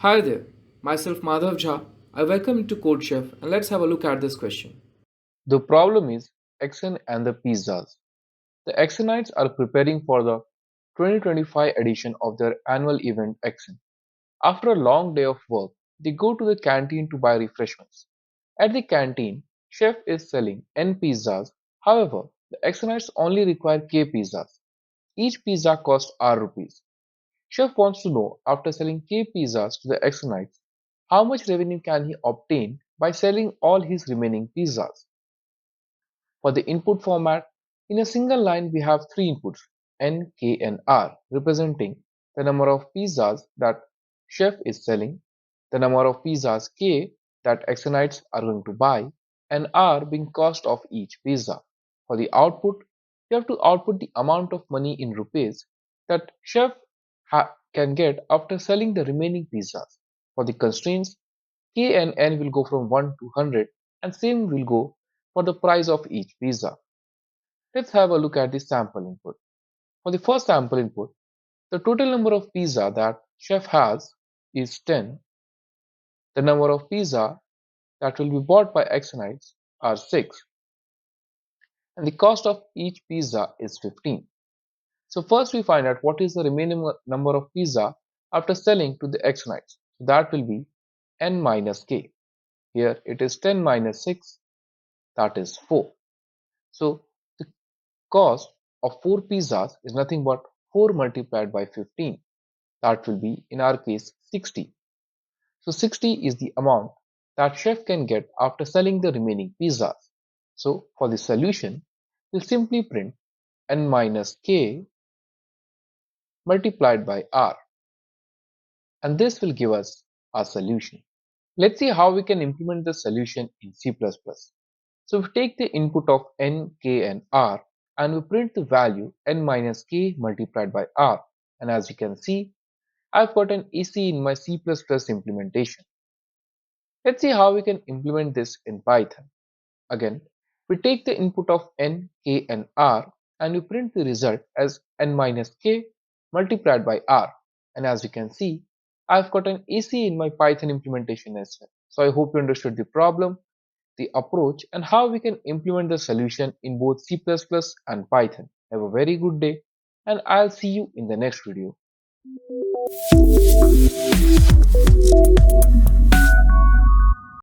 Hi there, myself Madhav Jha. I welcome you to CodeChef and let's have a look at this question. The problem is Exun and the pizzas. The Exunites are preparing for the 2025 edition of their annual event Exun. After a long day of work, they go to the canteen to buy refreshments. At the canteen, chef is selling N pizzas. However, the Exunites only require K pizzas. Each pizza costs R rupees. Chef wants to know, after selling K pizzas to the Exunites, how much revenue can he obtain by selling all his remaining pizzas. For the input format, in a single line we have three inputs N, K and R representing the number of pizzas that chef is selling, the number of pizzas K that Exonites are going to buy, and R being cost of each pizza. For the output, you have to output the amount of money in rupees that chef can get after selling the remaining pizzas. For the constraints, K and N will go from 1 to 100 and same will go for the price of each pizza. Let's have a look at the sample input. For the first sample input, the total number of pizza that chef has is 10. The number of pizza that will be bought by Exonites are 6. And the cost of each pizza is 15. So first we find out what is the remaining number of pizza after selling to the Exonites. So that will be n minus k. Here it is 10 minus 6, that is 4. So the cost of 4 pizzas is nothing but 4 multiplied by 15. That will be, in our case, 60. So 60 is the amount that chef can get after selling the remaining pizzas. So for the solution, we'll simply print n minus k multiplied by r, and this will give us our solution. Let's see how we can implement the solution in C++. So we take the input of n, k and r and we print the value n minus k multiplied by r, and as you can see, I've got an AC in my C++ implementation. Let's see how we can implement this in Python. Again, we take the input of n, k and r and we print the result as n minus k multiplied by r, and as you can see, I've got an AC in my Python implementation as well. So I hope you understood the problem, the approach and how we can implement the solution in both C++ and Python. Have a very good day and I'll see you in the next video.